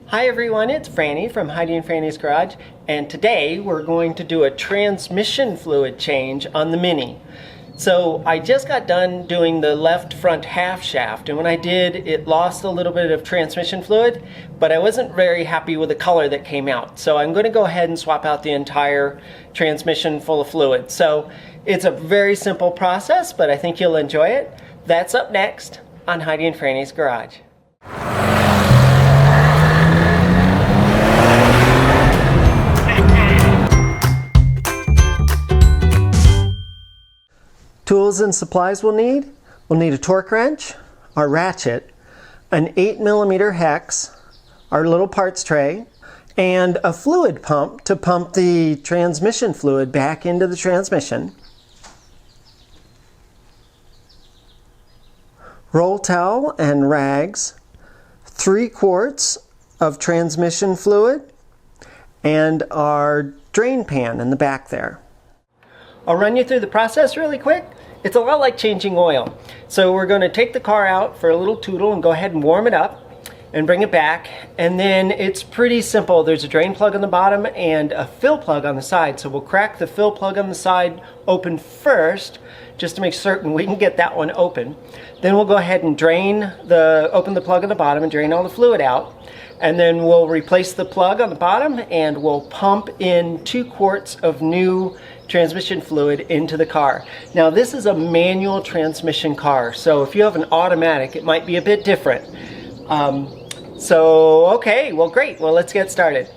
Hi everyone, it's Franny from Heidi and Franny's Garage, and today we're going to do a transmission fluid change on the Mini. So I just got done doing the left front half shaft, and when I did, it lost a little bit of transmission fluid, but I wasn't very happy with the color that came out. So I'm going to go ahead and swap out the entire transmission full of fluid. So it's a very simple process, but I think you'll enjoy it. That's up next on Heidi and Franny's Garage. Tools and supplies we'll need a torque wrench, our ratchet, an 8mm hex, our little parts tray, and a fluid pump to pump the transmission fluid back into the transmission. Roll towel and rags, 3 quarts of transmission fluid, and our drain pan in the back there. I'll run you through the process really quick. It's a lot like changing oil. So we're going to take the car out for a little tootle and go ahead and warm it up and bring it back. And then it's pretty simple. There's a drain plug on the bottom and a fill plug on the side. So we'll crack the fill plug on the side open first, just to make certain we can get that one open. Then we'll go ahead and open the plug on the bottom and drain all the fluid out. And then we'll replace the plug on the bottom and we'll pump in 2 quarts of new transmission fluid into the car. Now this is a manual transmission car, so if you have an automatic it might be a bit different. Okay, well great, well let's get started.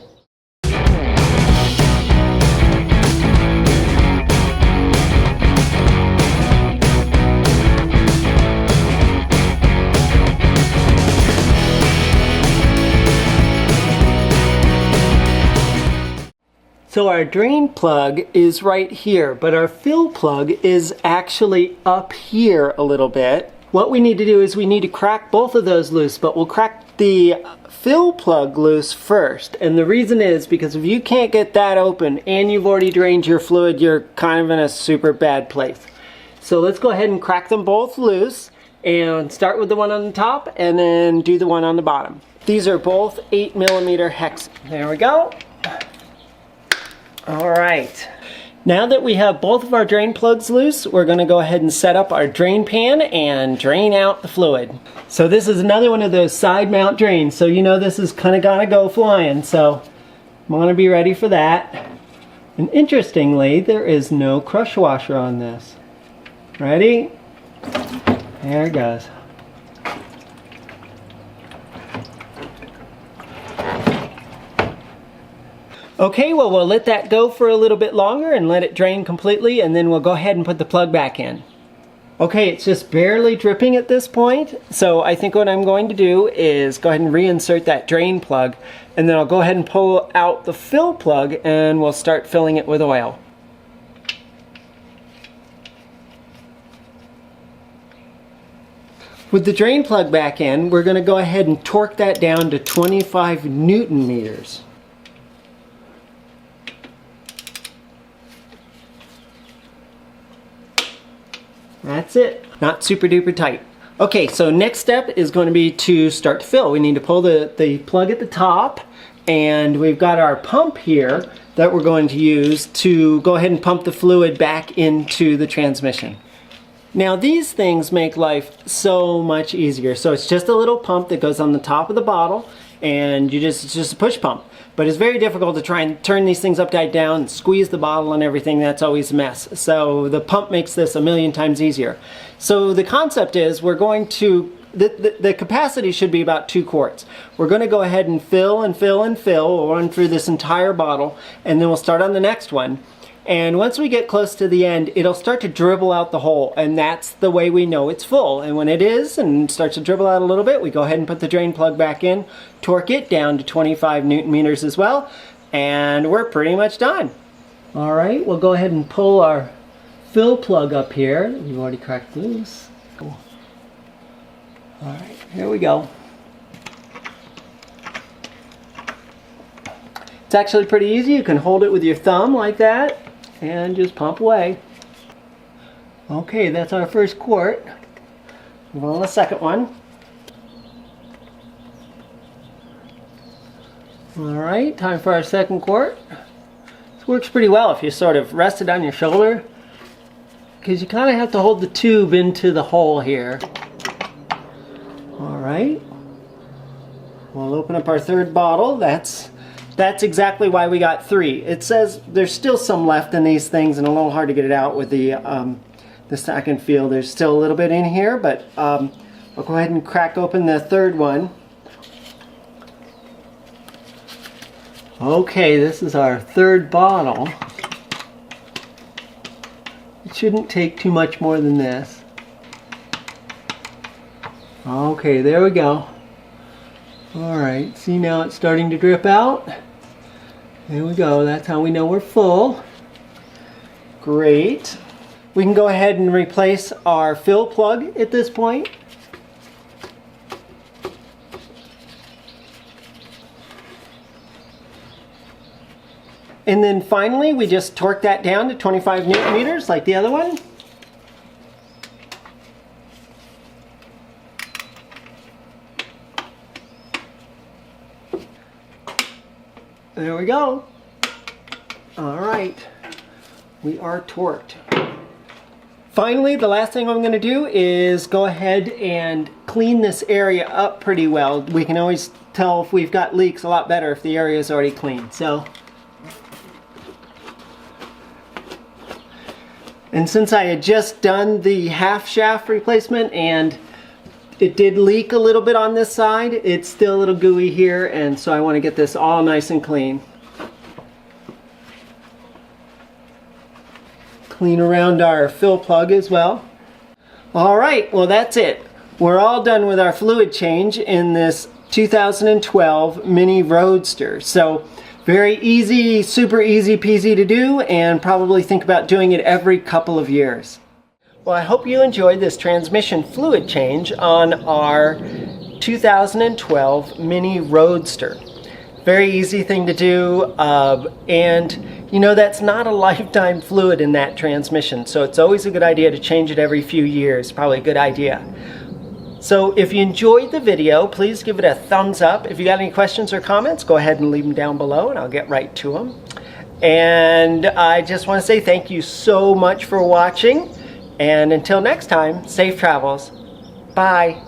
So our drain plug is right here, but our fill plug is actually up here a little bit. What we need to do is we need to crack both of those loose, but we'll crack the fill plug loose first. And the reason is because if you can't get that open and you've already drained your fluid, you're kind of in a super bad place. So let's go ahead and crack them both loose and start with the one on the top and then do the one on the bottom. These are both 8mm hex. There we go. All right, now that we have both of our drain plugs loose, we're going to go ahead and set up our drain pan and drain out the fluid. So this is another one of those side mount drains, so you know this is kind of gonna go flying, so I want to be ready for that. And interestingly, there is no crush washer on this. Ready? There it goes. Okay, well we'll let that go for a little bit longer and let it drain completely, and then we'll go ahead and put the plug back in. Okay, it's just barely dripping at this point, so I think what I'm going to do is go ahead and reinsert that drain plug, and then I'll go ahead and pull out the fill plug and we'll start filling it with oil. With the drain plug back in, we're going to go ahead and torque that down to 25 Newton meters. That's it. Not super duper tight. Okay, so next step is going to be to start to fill. We need to pull the plug at the top, and we've got our pump here that we're going to use to go ahead and pump the fluid back into the transmission. Now these things make life so much easier. So it's just a little pump that goes on the top of the bottle, and it's just a push pump. But it's very difficult to try and turn these things upside down and squeeze the bottle and everything. That's always a mess. So the pump makes this a million times easier. So the concept is we're going to, the capacity should be about 2 quarts. We're going to go ahead and fill and fill and fill. We'll run through this entire bottle, and then we'll start on the next one. And once we get close to the end, it'll start to dribble out the hole, and that's the way we know it's full. And when it is and starts to dribble out a little bit, we go ahead and put the drain plug back in, torque it down to 25 Newton meters as well, and we're pretty much done. All right, we'll go ahead and pull our fill plug up here. We've already cracked loose. Cool. All right, here we go. It's actually pretty easy. You can hold it with your thumb like that and just pump away. Okay, that's our first quart. Move on to the second one. Alright, time for our second quart. This works pretty well if you sort of rest it on your shoulder, because you kind of have to hold the tube into the hole here. Alright, we'll open up our third bottle. That's exactly why we got 3. It says there's still some left in these things and a little hard to get it out with the stack and feel. There's still a little bit in here, but I'll go ahead and crack open the third one. Okay, this is our third bottle. It shouldn't take too much more than this. Okay, there we go. Alright, see, now it's starting to drip out. There we go, that's how we know we're full. Great. We can go ahead and replace our fill plug at this point. And then finally, we just torque that down to 25 Newton meters like the other one. There we go. All right, we are torqued. Finally, the last thing I'm going to do is go ahead and clean this area up pretty well. We can always tell if we've got leaks a lot better if the area is already clean. And since I had just done the half shaft replacement and it did leak a little bit on this side, it's still a little gooey here, and so I want to get this all nice and clean. Clean around our fill plug as well. Alright, well that's it. We're all done with our fluid change in this 2012 Mini Roadster. So very easy, super easy peasy to do, and probably think about doing it every couple of years. Well, I hope you enjoyed this transmission fluid change on our 2012 Mini Roadster. Very easy thing to do, and you know, that's not a lifetime fluid in that transmission, so it's always a good idea to change it every few years. Probably a good idea. So if you enjoyed the video, please give it a thumbs up. If you got any questions or comments, go ahead and leave them down below and I'll get right to them. And I just want to say thank you so much for watching. And until next time, safe travels. Bye.